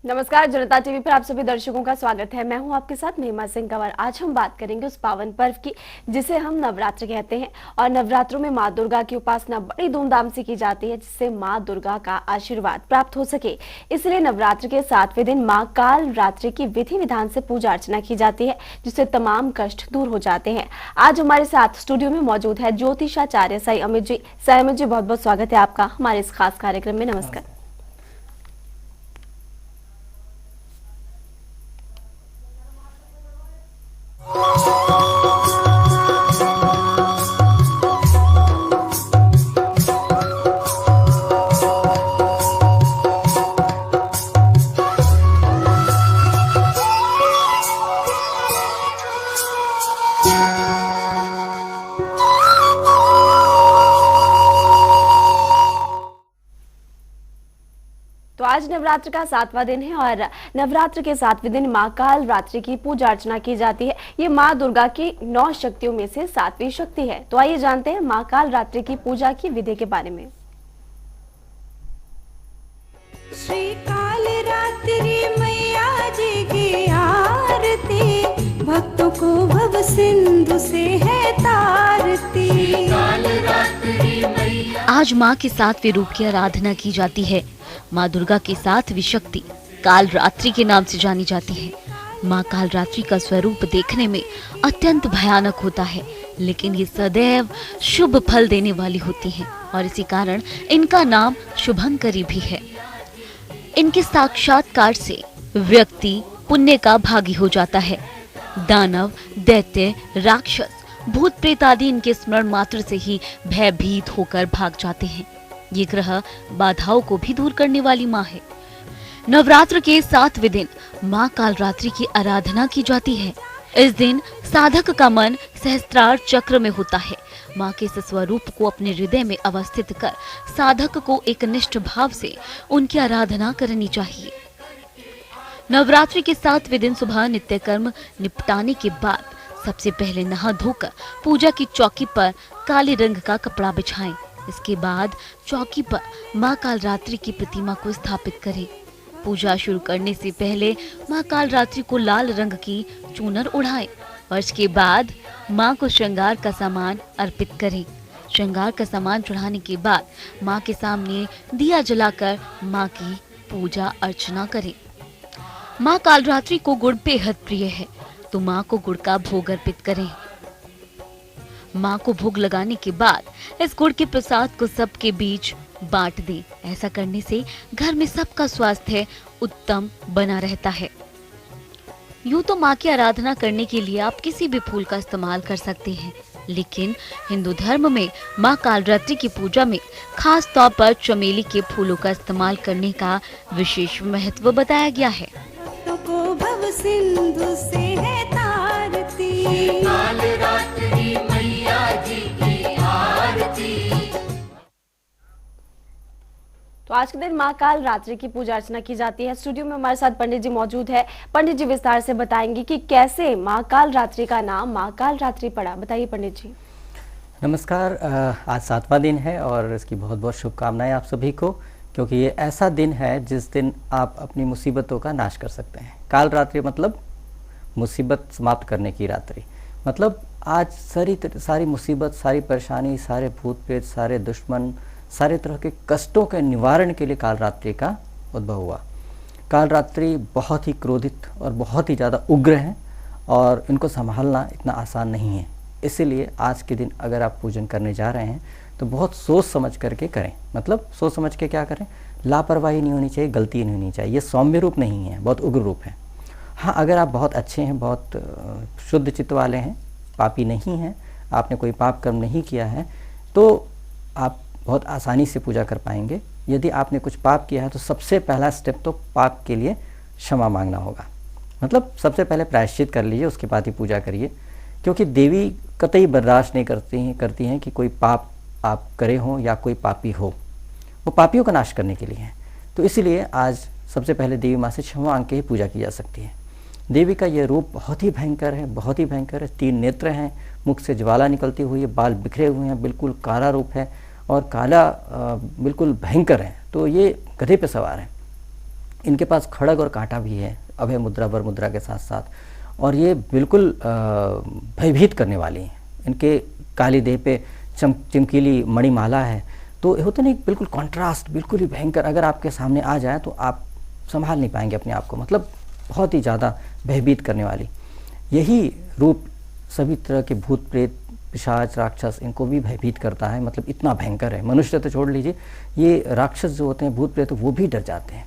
नमस्कार, जनता टीवी पर आप सभी दर्शकों का स्वागत है। मैं हूं आपके साथ महिमा सिंह कंवर। आज हम बात करेंगे उस पावन पर्व की जिसे हम नवरात्र कहते हैं और नवरात्रों में मां दुर्गा की उपासना बड़ी धूमधाम से की जाती है, जिससे मां दुर्गा का आशीर्वाद प्राप्त हो सके। इसलिए नवरात्र के 7वें दिन मां काल रात्रि की विधि विधान से पूजा अर्चना की जाती है, जिससे तमाम कष्ट दूर हो जाते हैं। आज हमारे साथ स्टूडियो में मौजूद है ज्योतिषाचार्य साई अमित जी। साई अमित जी, बहुत बहुत स्वागत है आपका हमारे इस खास कार्यक्रम में। नमस्कार। तो आज नवरात्र का 7वां दिन है और नवरात्र के 7वें दिन मां काल रात्रि की पूजा अर्चना की जाती है। ये मां दुर्गा की 9 शक्तियों में से 7वीं शक्ति है। तो आइए जानते हैं मां काल रात्रि की पूजा की विधि के बारे में। श्री काल रात्रि मैया जी की आरती, भक्तों को भव सिंधु से है तारती। आज माँ के 7वें रूप की आराधना की जाती है। माँ दुर्गा की 7वीं शक्ति काल रात्रि के नाम से जानी जाती है। माँ काल रात्रि का स्वरूप देखने में अत्यंत भयानक होता है, लेकिन ये सदैव शुभ फल देने वाली होती हैं और इसी कारण इनका नाम शुभंकरी भी है। इनके साक्षात्कार से व्यक्ति पुण्य का भागी हो जाता है। दानव, दैत्य, राक्षस, भूत प्रेत आदि इनके स्मरण मात्र से ही भयभीत होकर भाग जाते हैं। ये ग्रह बाधाओं को भी दूर करने वाली माँ है। नवरात्र के 7वें दिन माँ काल रात्रि की आराधना की जाती है। इस दिन साधक का मन सहस्त्रार चक्र में होता है। माँ के इस स्वरूप को अपने हृदय में अवस्थित कर साधक को एक निष्ठ भाव से उनकी आराधना करनी चाहिए। नवरात्रि के 7वें दिन सुबह नित्य कर्म निपटाने के बाद सबसे पहले नहा धोकर पूजा की चौकी पर काले रंग का कपड़ा बिछाएं। इसके बाद चौकी पर माँ काल रात्रि की प्रतिमा को स्थापित करें। पूजा शुरू करने से पहले माँ काल रात्रि को लाल रंग की चूनर उड़ाएं और इसके बाद माँ को श्रृंगार का सामान अर्पित करें। श्रृंगार का सामान चढ़ाने के बाद माँ के सामने दिया जलाकर माँ की पूजा अर्चना करें। माँ काल रात्रि को गुड़ बेहद प्रिय है, तो माँ को गुड़ का भोग अर्पित करें। माँ को भोग लगाने के बाद इस गुड़ के प्रसाद को सबके बीच बांट दें। ऐसा करने से घर में सबका स्वास्थ्य उत्तम बना रहता है। यूं तो माँ की आराधना करने के लिए आप किसी भी फूल का इस्तेमाल कर सकते हैं, लेकिन हिंदू धर्म में माँ काल रात्रि की पूजा में खास तौर पर चमेली के फूलों का इस्तेमाल करने का विशेष महत्व बताया गया है। को भव सिंधु से है तारती, काल रात्रि मैया जी की आरती। तो आज के दिन मां काल रात्रि की पूजा अर्चना की जाती है। स्टूडियो में हमारे साथ पंडित जी मौजूद है। पंडित जी विस्तार से बताएंगे कि कैसे मां काल रात्रि का नाम मां काल रात्रि पड़ा। बताइए पंडित जी। नमस्कार। आज 7वां दिन है और इसकी बहुत बहुत शुभकामनाएं आप सभी को, क्योंकि ये ऐसा दिन है जिस दिन आप अपनी मुसीबतों का नाश कर सकते हैं। काल रात्रि मतलब मुसीबत समाप्त करने की रात्रि, मतलब आज सारी मुसीबत, सारी परेशानी, सारे भूत प्रेत, सारे दुश्मन, सारे तरह के कष्टों के निवारण के लिए काल रात्रि का उद्भव हुआ। काल रात्रि बहुत ही क्रोधित और बहुत ही ज़्यादा उग्र हैं और इनको संभालना इतना आसान नहीं है। इसीलिए आज के दिन अगर आप पूजन करने जा रहे हैं तो बहुत सोच समझ करके करें। मतलब सोच समझ के क्या करें, लापरवाही नहीं होनी चाहिए, गलती नहीं होनी चाहिए। ये सौम्य रूप नहीं है, बहुत उग्र रूप है। हाँ, अगर आप बहुत अच्छे हैं, बहुत शुद्ध चित्त वाले हैं, पापी नहीं हैं, आपने कोई पाप कर्म नहीं किया है, तो आप बहुत आसानी से पूजा कर पाएंगे। यदि आपने कुछ पाप किया है तो सबसे पहला स्टेप तो पाप के लिए क्षमा मांगना होगा। मतलब सबसे पहले प्रायश्चित कर लीजिए, उसके बाद ही पूजा करिए, क्योंकि देवी कतई बर्दाश्त नहीं करती हैं कि कोई पाप आप करे हों या कोई पापी हो। वो पापियों का नाश करने के लिए है। तो इसीलिए आज सबसे पहले देवी माँ से क्षमा मांग के ही पूजा की जा सकती है। देवी का ये रूप बहुत ही भयंकर है, बहुत ही भयंकर है। 3 नेत्र हैं, मुख से ज्वाला निकलती हुई है, बाल बिखरे हुए हैं, बिल्कुल काला रूप है और काला बिल्कुल भयंकर है। तो ये गधे पे सवार हैं। इनके पास खड़ग और कांटा भी है, अभय मुद्रा वर मुद्रा के साथ साथ, और ये बिल्कुल भयभीत करने वाली हैं। इनके काली देह पे चमकीली मणिमाला है। तो ये होता नहीं, बिल्कुल कॉन्ट्रास्ट, बिल्कुल ही भयंकर। अगर आपके सामने आ जाए तो आप संभाल नहीं पाएंगे अपने आप को, मतलब बहुत ही ज़्यादा भयभीत करने वाली। यही रूप सभी तरह के भूत प्रेत पिशाच राक्षस इनको भी भयभीत करता है, मतलब इतना भयंकर है। मनुष्य तो छोड़ लीजिए, ये राक्षस जो होते हैं भूत प्रेत वो भी डर जाते हैं।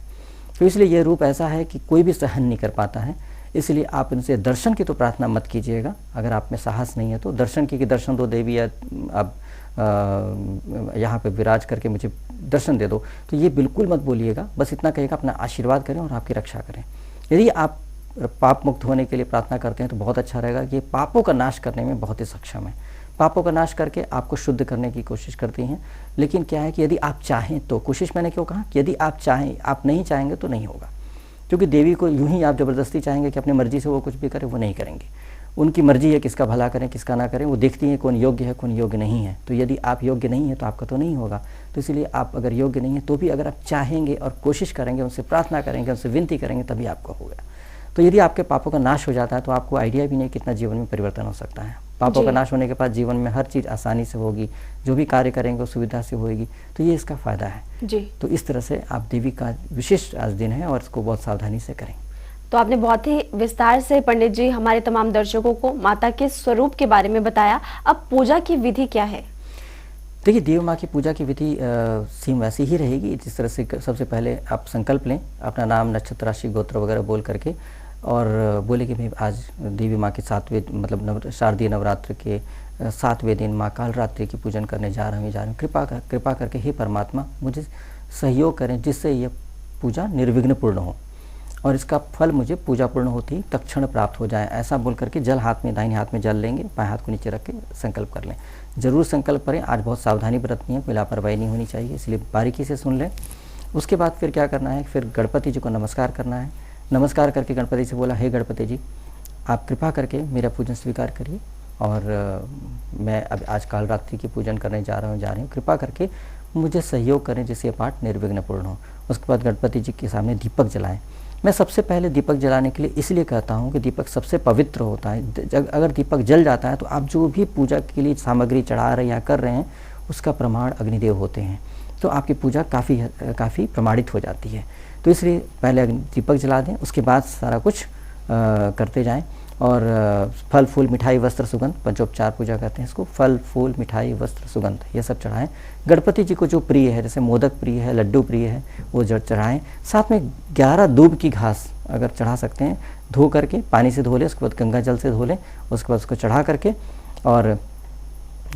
तो इसलिए ये रूप ऐसा है कि कोई भी सहन नहीं कर पाता है। इसलिए आप इनसे दर्शन की तो प्रार्थना मत कीजिएगा। अगर आप में साहस नहीं है तो दर्शन की, कि दर्शन दो देवी, या आप यहाँ पे विराज करके मुझे दर्शन दे दो, तो ये बिल्कुल मत बोलिएगा। बस इतना कहिएगा अपना आशीर्वाद करें और आपकी रक्षा करें। यदि आप पाप मुक्त होने के लिए प्रार्थना करते हैं तो बहुत अच्छा रहेगा कि ये पापों का नाश करने में बहुत ही सक्षम है। पापों का नाश करके आपको शुद्ध करने की कोशिश करती हैं। लेकिन क्या है कि यदि आप चाहें तो, कोशिश मैंने क्यों कहा कि यदि आप चाहें, आप नहीं चाहेंगे तो नहीं होगा। क्योंकि देवी को यूं ही आप ज़बरदस्ती चाहेंगे कि अपनी मर्जी से वो कुछ भी करे, वो नहीं करेंगे। उनकी मर्जी है किसका भला करें किसका ना करें। वो देखती हैं कौन योग्य है कौन योग्य नहीं है। तो यदि आप योग्य नहीं है तो आपका तो नहीं होगा। तो इसलिए आप अगर योग्य नहीं है तो भी अगर आप चाहेंगे और कोशिश करेंगे, उनसे प्रार्थना करेंगे, उनसे विनती करेंगे, तभी आपको होगा। तो यदि आपके पापों का नाश हो जाता है तो आपको आइडिया भी नहीं कितना जीवन में परिवर्तन हो सकता है। पापों का नाश होने के बाद जीवन में हर चीज़ आसानी से होगी, जो भी कार्य करेंगे वो सुविधा से होगी। तो ये इसका फ़ायदा है जी। तो इस तरह से आप देवी का विशेष आज दिन है और इसको बहुत सावधानी से करें। तो आपने बहुत ही विस्तार से पंडित जी हमारे तमाम दर्शकों को माता के स्वरूप के बारे में बताया। अब पूजा की विधि क्या है? देखिए, देव माँ की पूजा की विधि सेम वैसी ही रहेगी। जिस तरह से सबसे पहले आप संकल्प लें, अपना नाम, नक्षत्र, राशि, गोत्र वगैरह बोल करके, और बोले कि मैं आज देवी माँ के 7वें मतलब शारदीय नवरात्र के 7वें दिन माँ कालरात्रि की पूजन करने जा रहा हूँ। कृपा करके हे परमात्मा मुझे सहयोग करें जिससे यह पूजा निर्विघ्न पूर्ण हो और इसका फल मुझे पूजा पूर्ण होती ही तत्क्षण प्राप्त हो जाए। ऐसा बोल करके जल हाथ में, दाहिने हाथ में जल लेंगे, बाएं हाथ को नीचे रख के संकल्प कर लें। जरूर संकल्प करें। आज बहुत सावधानी बरतनी है, कोई लापरवाही नहीं होनी चाहिए, इसलिए बारीकी से सुन लें। उसके बाद फिर क्या करना है, फिर गणपति जी को नमस्कार करना है। नमस्कार करके गणपति से बोला, हे गणपति जी आप कृपा करके मेरा पूजन स्वीकार करिए और मैं अब आज कालरात्रि की पूजन करने जा रही हूँ। कृपा करके मुझे सहयोग करें जिससे ये पाठ निर्विघ्न पूर्ण हो। उसके बाद गणपति जी के सामने दीपक जलाएं। मैं सबसे पहले दीपक जलाने के लिए इसलिए कहता हूँ कि दीपक सबसे पवित्र होता है। अगर दीपक जल जाता है तो आप जो भी पूजा के लिए सामग्री चढ़ा रहे हैं या कर रहे हैं उसका प्रमाण अग्निदेव होते हैं, तो आपकी पूजा काफ़ी प्रमाणित हो जाती है। तो इसलिए पहले दीपक जला दें, उसके बाद सारा कुछ करते जाएं। और फल फूल मिठाई वस्त्र सुगंध, पंचोपचार पूजा कहते हैं इसको। फल फूल मिठाई वस्त्र सुगंध ये सब चढ़ाएं। गणपति जी को जो प्रिय है, जैसे मोदक प्रिय है, लड्डू प्रिय है, वो जड़ चढ़ाएं। साथ में 11 दूब की घास अगर चढ़ा सकते हैं, धो करके पानी से धो लें, उसके बाद गंगा जल से धो लें, उसके बाद उसको चढ़ा करके और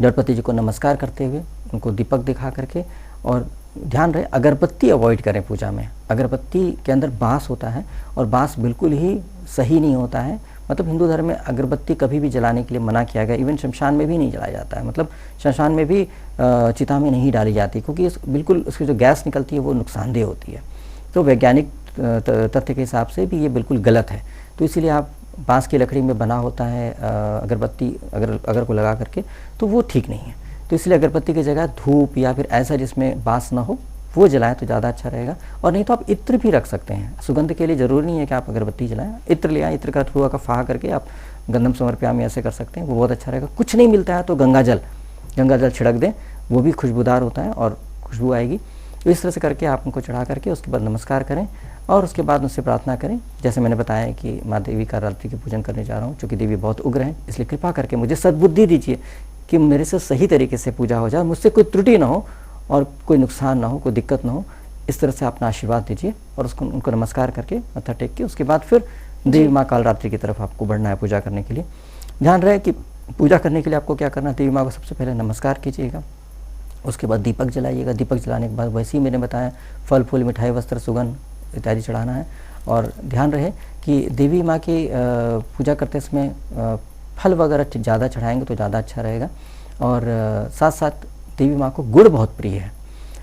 गणपति जी को नमस्कार करते हुए उनको दीपक दिखा करके, और ध्यान रहे अगरबत्ती अवॉइड करें पूजा में। अगरबत्ती के अंदर बांस होता है और बांस बिल्कुल ही सही नहीं होता है। मतलब हिंदू धर्म में अगरबत्ती कभी भी जलाने के लिए मना किया गया। इवन शमशान में भी नहीं जलाया जाता है, मतलब शमशान में भी चिता में नहीं डाली जाती, क्योंकि बिल्कुल उसकी जो गैस निकलती है वो नुकसानदेह होती है। तो वैज्ञानिक तथ्य के हिसाब से भी ये बिल्कुल गलत है। तो इसीलिए आप बांस की लकड़ी में बना होता है अगरबत्ती अगर को लगा करके, तो वो ठीक नहीं है। तो इसलिए अगरबत्ती की जगह धूप या फिर ऐसा जिसमें बांस ना हो वो जलाएं तो ज़्यादा अच्छा रहेगा। और नहीं तो आप इत्र भी रख सकते हैं। सुगंध के लिए ज़रूरी नहीं है कि आप अगरबत्ती जलाएं, इत्र ले आए, इत्र का थोड़ा का फाहा करके आप गंधम समर्पयामि ऐसे कर सकते हैं, वो बहुत अच्छा रहेगा। कुछ नहीं मिलता है तो गंगा जल छिड़क दें, वो भी खुशबूदार होता है और खुशबू आएगी। तो इस तरह से करके आप उनको चढ़ा करके उसके बाद नमस्कार करें और उसके बाद उनसे प्रार्थना करें। जैसे मैंने बताया कि माँ देवी का रात्रि की पूजन करने जा रहा हूँ, चूँकि देवी बहुत उग्र हैं, इसलिए कृपा करके मुझे सद्बुद्धि दीजिए कि मेरे से सही तरीके से पूजा हो जाए, मुझसे कोई त्रुटि ना हो और कोई नुकसान ना हो, कोई दिक्कत ना हो। इस तरह से अपना आशीर्वाद दीजिए और उनको नमस्कार करके मत्था टेक के उसके बाद फिर देवी माँ कालरात्रि की तरफ आपको बढ़ना है पूजा करने के लिए। ध्यान रहे कि पूजा करने के लिए आपको क्या करना है, देवी माँ को सबसे पहले नमस्कार कीजिएगा, उसके बाद दीपक जलाइएगा। दीपक जलाने के बाद वैसे ही मैंने बताया फल फूल मिठाई वस्त्र सुगंध इत्यादि चढ़ाना है। और ध्यान रहे कि देवी माँ की पूजा करते समय फल वगैरह ज़्यादा चढ़ाएंगे तो ज़्यादा अच्छा रहेगा। और साथ साथ देवी माँ को गुड़ बहुत प्रिय है।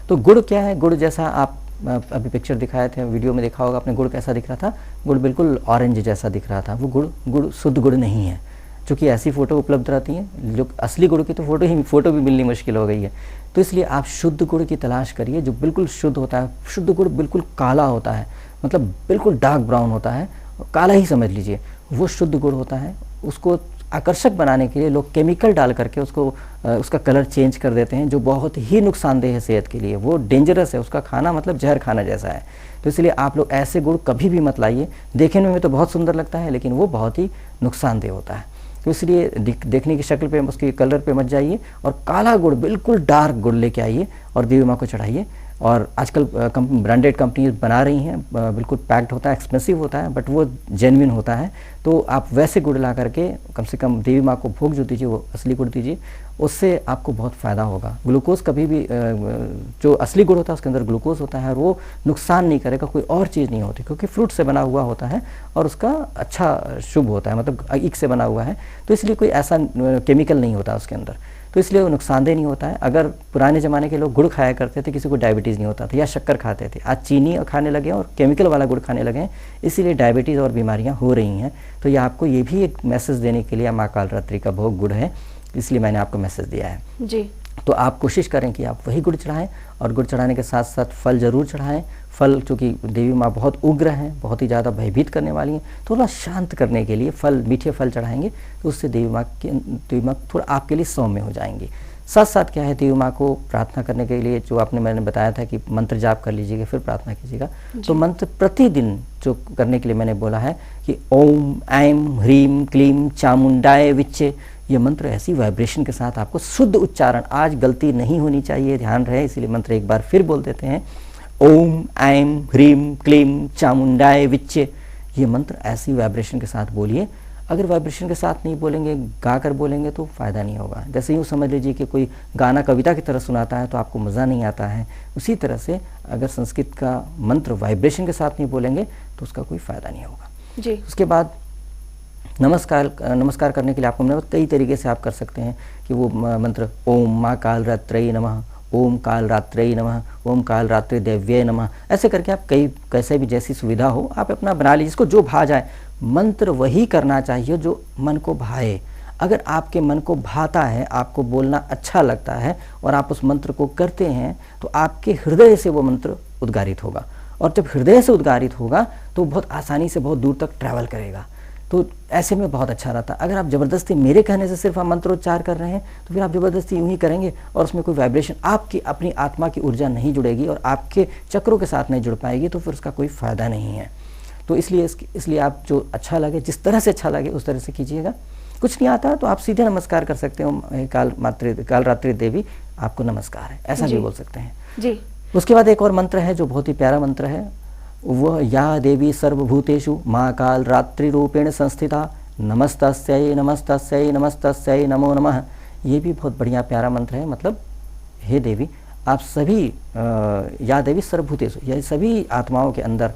तो गुड़ क्या है, गुड़ जैसा आप अभी पिक्चर दिखाए थे, वीडियो में देखा होगा आपने, गुड़ कैसा दिख रहा था, गुड़ बिल्कुल ऑरेंज जैसा दिख रहा था। वो गुड़ शुद्ध गुड़ नहीं है। चूँकि ऐसी फ़ोटो उपलब्ध रहती हैं, जो असली गुड़ की तो फ़ोटो भी मिलनी मुश्किल हो गई है। तो इसलिए आप शुद्ध गुड़ की तलाश करिए, जो बिल्कुल शुद्ध होता है। शुद्ध गुड़ बिल्कुल काला होता है, मतलब बिल्कुल डार्क ब्राउन होता है, काला ही समझ लीजिए, वो शुद्ध गुड़ होता है। उसको आकर्षक बनाने के लिए लोग केमिकल डाल करके उसका कलर चेंज कर देते हैं, जो बहुत ही नुकसानदेह है सेहत के लिए। वो डेंजरस है, उसका खाना मतलब जहर खाना जैसा है। तो इसलिए आप लोग ऐसे गुड़ कभी भी मत लाइए। देखने में तो बहुत सुंदर लगता है, लेकिन वो बहुत ही नुकसानदेह होता है। तो इसलिए देखने की शक्ल पे, उसके कलर पे मत जाइए, और काला गुड़, बिल्कुल डार्क गुड़ लेके आइए और देवी माँ को चढ़ाइए। और आजकल ब्रांडेड कंपनीज बना रही हैं, बिल्कुल पैक्ड होता है, एक्सपेंसिव होता है, बट वो जेन्युइन होता है। तो आप वैसे गुड़ ला करके कम से कम देवी माँ को भोग जो दीजिए वो असली गुड़ दीजिए, उससे आपको बहुत फ़ायदा होगा। ग्लूकोज कभी भी, जो असली गुड़ होता है उसके अंदर ग्लूकोज होता है, और वो नुकसान नहीं करेगा, कोई और चीज़ नहीं होती, क्योंकि फ्रूट से बना हुआ होता है और उसका अच्छा शुभ होता है, मतलब ईख से बना हुआ है, तो इसलिए कोई ऐसा केमिकल नहीं होता उसके अंदर, तो इसलिए वो नुकसानदेह नहीं होता है। अगर पुराने ज़माने के लोग गुड़ खाया करते थे, किसी को डायबिटीज़ नहीं होता था, या शक्कर खाते थे। आज चीनी खाने लगे और केमिकल वाला गुड़ खाने लगे हैं, इसीलिए डायबिटीज़ और बीमारियां हो रही हैं। तो ये आपको ये भी एक मैसेज देने के लिए माँ कालरात्रि का भोग गुड़ है, इसलिए मैंने आपको मैसेज दिया है जी। तो आप कोशिश करें कि आप वही गुड़ चढ़ाएं, और गुड़ चढ़ाने के साथ साथ फल ज़रूर चढ़ाएं। फल, चूँकि देवी माँ बहुत उग्र हैं, बहुत ही ज़्यादा भयभीत करने वाली हैं, थोड़ा शांत करने के लिए फल, मीठे फल चढ़ाएंगे, तो उससे देवी माँ थोड़ा आपके लिए सौम्य हो जाएंगी। साथ साथ क्या है, देवी माँ को प्रार्थना करने के लिए जो मैंने बताया था कि मंत्र जाप कर लीजिएगा, फिर प्रार्थना कीजिएगा। तो मंत्र प्रतिदिन जो करने के लिए मैंने बोला है कि ओम ऐं ह्रीं क्लीं चामुंडाय विच्चे, ये मंत्र ऐसी वाइब्रेशन के साथ आपको शुद्ध उच्चारण, आज गलती नहीं होनी चाहिए, ध्यान रहे, इसलिए मंत्र एक बार फिर बोल देते हैं, ओम ऐं ह्रीं क्लीं चामुंडाय विच्चे। ये मंत्र ऐसी वाइब्रेशन के साथ बोलिए। अगर वाइब्रेशन के साथ नहीं बोलेंगे, गा कर बोलेंगे, तो फ़ायदा नहीं होगा। जैसे यूँ समझ लीजिए कि कोई गाना कविता की तरह सुनाता है तो आपको मज़ा नहीं आता है, उसी तरह से अगर संस्कृत का मंत्र वाइब्रेशन के साथ नहीं बोलेंगे तो उसका कोई फ़ायदा नहीं होगा जी। उसके बाद नमस्कार करने के लिए आपको कई तरीके से आप कर सकते हैं कि वो मंत्र ओम माँ कालरात्रै नमः, ओम कालरात्रै नमः, ओम कालरात्रि देव्यै नमः, ऐसे करके आप कैसे भी जैसी सुविधा हो आप अपना बना लीजिए, जिसको जो भा जाए। मंत्र वही करना चाहिए जो मन को भाए। अगर आपके मन को भाता है, आपको बोलना अच्छा लगता है और आप उस मंत्र को करते हैं, तो आपके हृदय से वो मंत्र उद्गारित होगा, और जब हृदय से उद्गारित होगा तो बहुत आसानी से बहुत दूर तक ट्रैवल करेगा। तो ऐसे में बहुत अच्छा रहता है। अगर आप ज़बरदस्ती मेरे कहने से सिर्फ आप मंत्रोच्चार कर रहे हैं, तो फिर आप ज़बरदस्ती यूँ ही करेंगे और उसमें कोई वाइब्रेशन, आपकी अपनी आत्मा की ऊर्जा नहीं जुड़ेगी और आपके चक्रों के साथ नहीं जुड़ पाएगी, तो फिर उसका कोई फ़ायदा नहीं है। तो इसलिए आप जो अच्छा लगे, जिस तरह से अच्छा लगे उस तरह से कीजिएगा। कुछ नहीं आता तो आप सीधे नमस्कार कर सकते हो, कालरात्रि देवी आपको नमस्कार है, ऐसा भी बोल सकते हैं जी। उसके बाद एक और मंत्र है जो बहुत ही प्यारा मंत्र है, वह या देवी सर्वभूतेषु माँ कालरात्रि रूपेण संस्थिता नमस्तस्यै नमस्तस्यै नमस्तस्यै नमो नमः। ये भी बहुत बढ़िया प्यारा मंत्र है। मतलब हे देवी, आप सभी या देवी सर्वभूतेषु, ये सभी आत्माओं के अंदर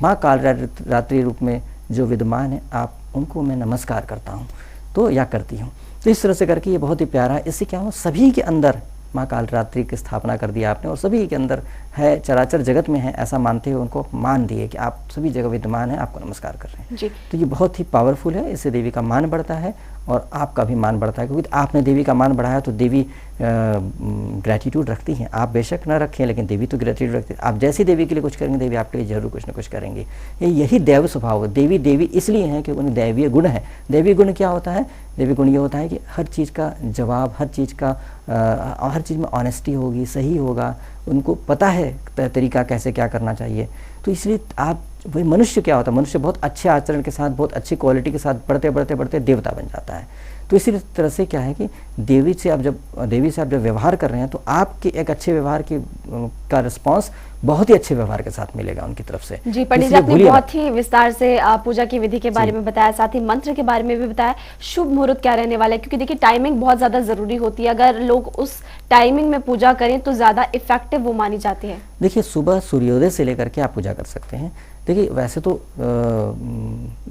माँ कालरात्रि रूप में जो विद्यमान है, आप उनको मैं नमस्कार करता हूँ तो या करती हूँ। तो इस तरह से करके ये बहुत ही प्यारा है। इससे क्या हो, सभी के अंदर माँ कालरात्रि की स्थापना कर दिया आपने, और सभी के अंदर है, चराचर जगत में है, ऐसा मानते हुए उनको मान दिए कि आप सभी जगह विद्यमान है, आपको नमस्कार कर रहे हैं जी। तो ये बहुत ही पावरफुल है। इससे देवी का मान बढ़ता है और आपका भी मान बढ़ता है, क्योंकि आपने देवी का मान बढ़ाया तो देवी ग्रेटिट्यूड रखती हैं। आप बेशक ना रखें, लेकिन देवी तो ग्रेटिट्यूड रखती है। आप जैसी देवी के लिए कुछ करेंगे, देवी आपके लिए जरूर कुछ ना कुछ करेंगे। यही दैव स्वभाव है। देवी इसलिए है कि उन्हें दैवीय गुण है। दैवीय गुण क्या होता है? दैवीय गुण ये होता है कि हर चीज़ का जवाब, हर चीज़ में ऑनेस्टी होगी, सही होगा, उनको पता है तरीका कैसे क्या करना चाहिए। तो इसलिए आप वही मनुष्य क्या होता है, मनुष्य बहुत अच्छे आचरण के साथ, बहुत अच्छी क्वालिटी के साथ बढ़ते देवता बन जाता है। तो इसी तरह से क्या है कि देवी से आप जब व्यवहार कर रहे हैं, तो आपके एक अच्छे व्यवहार का रिस्पांस बहुत ही अच्छे व्यवहार के साथ मिलेगा उनकी तरफ से। जी पंडित जी, आपने बहुत ही विस्तार से पूजा की विधि के बारे में बताया, साथ ही मंत्र के बारे में भी बताया। शुभ मुहूर्त क्या रहने वाला है, क्योंकि देखिए टाइमिंग बहुत ज्यादा जरूरी होती है। अगर लोग उस टाइमिंग में पूजा करें तो ज्यादा इफेक्टिव वो मानी जाती है। देखिए, सुबह सूर्योदय से लेकर के आप पूजा कर सकते हैं। देखिए, वैसे तो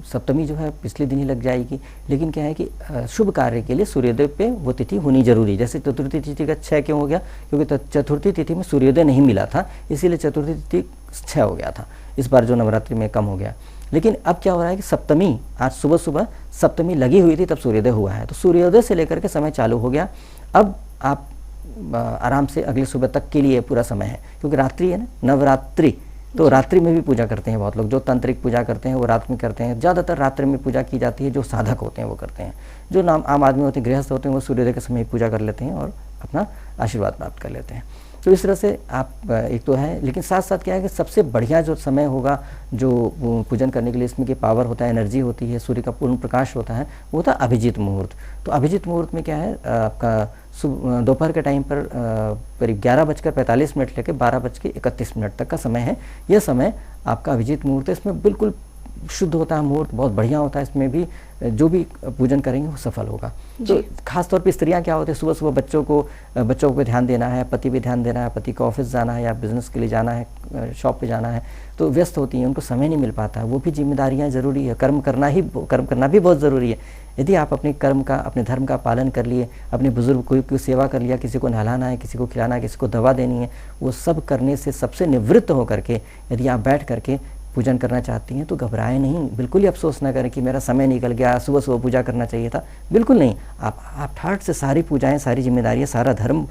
सप्तमी जो है पिछले दिन ही लग जाएगी, लेकिन क्या है कि शुभ कार्य के लिए सूर्योदय पे वो तिथि होनी जरूरी। जैसे चतुर्थी तिथि का 6 क्यों हो गया, क्योंकि चतुर्थी तिथि में सूर्योदय नहीं मिला था, इसीलिए चतुर्थी तिथि 6 हो गया था। इस बार जो नवरात्रि में कम हो गया। लेकिन अब क्या हो रहा है कि सप्तमी, आज सुबह सुबह सप्तमी लगी हुई थी तब सूर्योदय हुआ है, तो सूर्योदय से लेकर के समय चालू हो गया। अब आप आराम से अगले सुबह तक के लिए पूरा समय है, क्योंकि रात्रि है ना, नवरात्रि, तो रात्रि में भी पूजा करते हैं बहुत लोग। जो तांत्रिक पूजा करते हैं वो रात में करते हैं, ज़्यादातर रात्रि में पूजा की जाती है। जो साधक होते हैं वो करते हैं, जो आम आदमी होते हैं, गृहस्थ होते हैं, वो सूर्योदय के समय पूजा कर लेते हैं और अपना आशीर्वाद प्राप्त कर लेते हैं। तो इस तरह से आप एक तो है, लेकिन साथ साथ क्या है कि सबसे बढ़िया जो समय होगा जो पूजन करने के लिए, इसमें की पावर होता है, एनर्जी होती है, सूर्य का पूर्ण प्रकाश होता है, वो होता है अभिजीत मुहूर्त। तो अभिजीत मुहूर्त में क्या है, आपका दोपहर के टाइम पर करीब 11:45 लेकर 12:31 तक का समय है। यह समय आपका अभिजीत मुहूर्त है। इसमें बिल्कुल शुद्ध होता है मुहूर्त, बहुत बढ़िया होता है। इसमें भी जो भी पूजन करेंगे वो सफल होगा। तो खासतौर पे स्त्रियां क्या होते हैं, सुबह सुबह बच्चों को ध्यान देना है, पति पे ध्यान देना है, पति को ऑफिस जाना है या बिजनेस के लिए जाना है, शॉप पे जाना है, तो व्यस्त होती हैं, उनको समय नहीं मिल पाता है। वो भी जिम्मेदारियां ज़रूरी है, कर्म करना भी बहुत ज़रूरी है। यदि आप अपने कर्म का, अपने धर्म का पालन कर लिए, अपने बुजुर्ग की सेवा कर लिया, किसी को नहलाना है, किसी को खिलाना है, किसी को दवा देनी है, वो सब करने से सबसे निवृत्त होकर के यदि आप बैठ करके पूजन करना चाहती हैं तो घबराएं नहीं, बिल्कुल ही अफसोस ना करें कि मेरा समय निकल गया, सुबह सुबह पूजा करना चाहिए था। बिल्कुल नहीं, आप ठाठ से सारी पूजाएं, सारी जिम्मेदारियां, सारा धर्म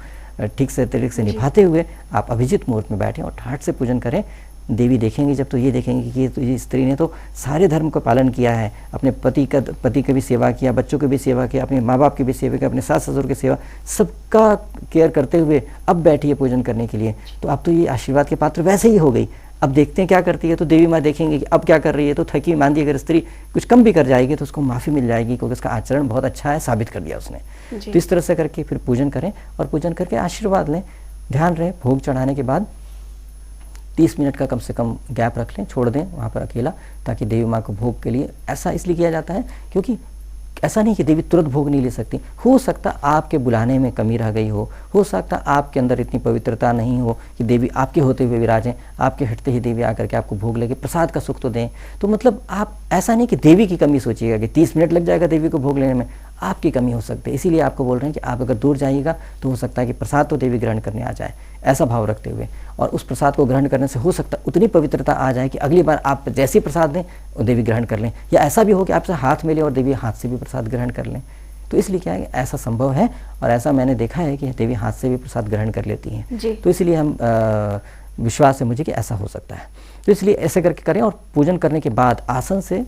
ठीक से तरीके से निभाते हुए आप अभिजीत मुहूर्त में बैठें और ठाठ से पूजन करें। देवी देखेंगे जब, तो ये देखेंगे कि ये स्त्री ने तो सारे धर्म का पालन किया है, अपने पति की भी सेवा किया, बच्चों की भी सेवा किया, अपने माँ बाप की भी सेवा किया, अपने सास ससुर की सेवा, सबका केयर करते हुए अब बैठी है पूजन करने के लिए। तो अब तो ये आशीर्वाद के पात्र वैसे ही हो गई। अब देखते हैं क्या करती है। तो देवी माँ देखेंगे कि अब क्या कर रही है, तो थकी मांदी अगर स्त्री कुछ कम भी कर जाएगी तो उसको माफ़ी मिल जाएगी, क्योंकि उसका आचरण बहुत अच्छा है, साबित कर दिया उसने। तो इस तरह से करके फिर पूजन करें और पूजन करके आशीर्वाद लें। ध्यान रहे, भोग चढ़ाने के बाद 30 मिनट का कम से कम गैप रख लें, छोड़ दें वहाँ पर अकेला, ताकि देवी माँ को भोग के लिए, ऐसा इसलिए किया जाता है क्योंकि ऐसा नहीं कि देवी तुरंत भोग नहीं ले सकती। हो सकता आपके बुलाने में कमी रह गई हो सकता आपके अंदर इतनी पवित्रता नहीं हो कि देवी आपके होते हुए विराजें, आपके हटते ही देवी आकर के आपको भोग लगे, प्रसाद का सुख तो दें। तो मतलब आप ऐसा नहीं कि देवी की कमी सोचिएगा कि 30 मिनट लग जाएगा देवी को भोग लेने में, आपकी कमी हो सकती है। इसीलिए आपको बोल रहे हैं कि आप अगर दूर जाइएगा तो हो सकता है कि प्रसाद तो देवी ग्रहण करने आ जाए, ऐसा भाव रखते हुए। और उस प्रसाद को ग्रहण करने से हो सकता है उतनी पवित्रता आ जाए कि अगली बार आप जैसे प्रसाद दें वो देवी ग्रहण कर लें, या ऐसा भी हो कि आपसे हाथ मिले और देवी हाथ से भी प्रसाद ग्रहण कर लें। तो इसलिए क्या है कि ऐसा संभव है और ऐसा मैंने देखा है कि देवी हाथ से भी प्रसाद ग्रहण कर लेती हैं। तो इसलिए हम विश्वास है मुझे कि ऐसा हो सकता है। तो इसलिए ऐसे करके करें और पूजन करने के बाद आसन से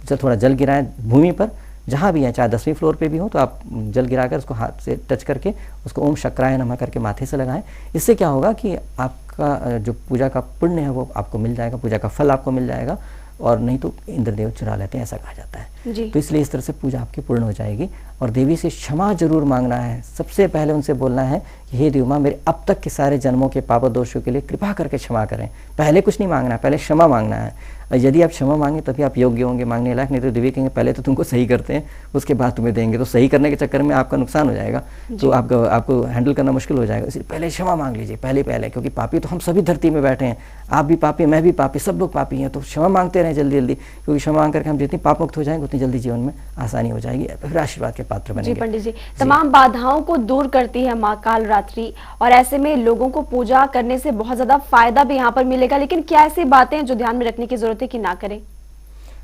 जब थोड़ा जल गिराएं भूमि पर, जहाँ भी है, चाहे 10वीं फ्लोर पे भी हो तो आप जल गिराकर उसको हाथ से टच करके उसको ओम शक्राय नमः करके माथे से लगाएं। इससे क्या होगा कि आपका जो पूजा का पुण्य है वो आपको मिल जाएगा, पूजा का फल आपको मिल जाएगा, और नहीं तो इंद्रदेव चुरा लेते हैं, ऐसा कहा जाता है। तो इसलिए इस तरह से पूजा आपकी पूर्ण हो जाएगी। और देवी से क्षमा जरूर मांगना है। सबसे पहले उनसे बोलना है कि हे देवी माँ, मेरे अब तक के सारे जन्मों के पाप दोषों के लिए कृपा करके क्षमा करें। पहले कुछ नहीं मांगना है, पहले क्षमा मांगना है। यदि आप क्षमा मांगे तभी आप योग्य होंगे मांगने लायक, नहीं तो देवी कहेंगे पहले तो तुमको सही करते हैं उसके बाद तुम्हें देंगे। तो सही करने के चक्कर में आपका नुकसान हो जाएगा, तो आपको हैंडल करना मुश्किल हो जाएगा। इसलिए पहले क्षमा मांग लीजिए, पहले क्योंकि पापी तो हम सभी धरती में बैठे हैं, आप भी पापी, मैं भी पापी, सब लोग पापी हैं। तो क्षमा मांगते रहें जल्दी जल्दी, क्योंकि क्षमा मांग करके हम जितनी पाप मुक्त हो जाएंगे उतनी जल्दी जीवन में आसानी हो जाएगी, फिर आशीर्वाद के पात्र बनेंगे। पंडित जी, तमाम बाधाओं को दूर करती है माँ काल रात्रि, और ऐसे में लोगों को पूजा करने से बहुत ज्यादा फायदा भी यहाँ पर मिलेगा। लेकिन क्या ऐसी बातें हैं जो ध्यान में रखने की जरूरत है कि ना करें?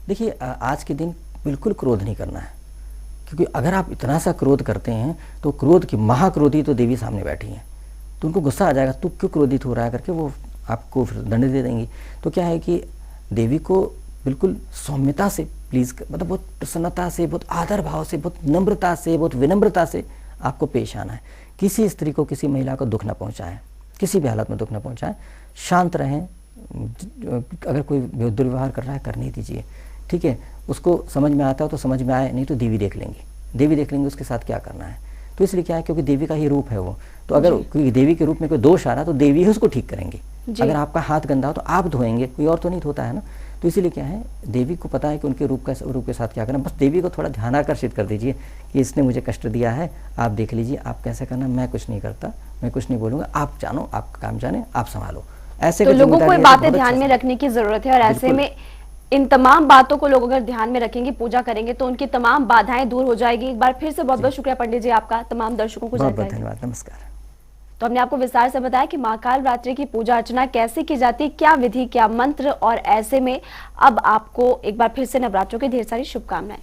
देखिए, आज के दिन बिल्कुल क्रोध नहीं करना है, क्योंकि अगर आप इतना सा क्रोध करते हैं तो क्रोध की महाक्रोधी तो देवी सामने बैठी हैं, तो उनको गुस्सा आ जाएगा, तू क्यों क्रोधित हो रहा है करके वो आपको फिर दंड दे देंगी। तो क्या है कि देवी को बिल्कुल सौम्यता से प्लीज़, मतलब बहुत प्रसन्नता से, बहुत आदर भाव से, बहुत नम्रता से, बहुत विनम्रता से आपको पेश आना है। किसी स्त्री को, किसी महिला को दुख न पहुँचाएं, किसी भी हालत में दुख न पहुँचाएं, शांत रहें। अगर कोई दुर्व्यवहार कर रहा है करने दीजिए, ठीक है। उसको समझ में आता है तो समझ में आए, नहीं तो देवी देख लेंगे उसके साथ क्या करना है। तो इसलिए क्या है, क्योंकि देवी का ही रूप है वो, तो अगर कोई देवी के रूप में कोई दोष आ रहा तो देवी ही उसको ठीक करेंगे। अगर आपका हाथ गंदा हो तो आप धोएंगे, कोई और तो नहीं धोता है ना। तो इसीलिए क्या है, देवी को पता है कि उनके रूप के साथ क्या करना। बस देवी को थोड़ा ध्यान आकर्षित कर दीजिए कि इसने मुझे कष्ट दिया है, आप देख लीजिए आप कैसे करना, मैं कुछ नहीं करता, मैं कुछ नहीं बोलूँगा, आप जानो, आपका काम जाने, आप संभालो। ऐसे तो लोगों को बातें ध्यान में रखने की जरूरत है। और ऐसे में इन तमाम बातों को लोग अगर ध्यान में रखेंगे, पूजा करेंगे, तो उनकी तमाम बाधाएं दूर हो जाएगी। एक बार फिर से बहुत बहुत शुक्रिया पंडित जी आपका, तमाम दर्शकों को बहुत बहुत जानकारी। धन्यवाद, नमस्कार। तो हमने आपको विस्तार से बताया कि मां काल रात्रि की पूजा अर्चना कैसे की जाती है, क्या विधि, क्या मंत्र, और ऐसे में अब आपको एक बार फिर से नवरात्रों की ढेर सारी शुभकामनाएं।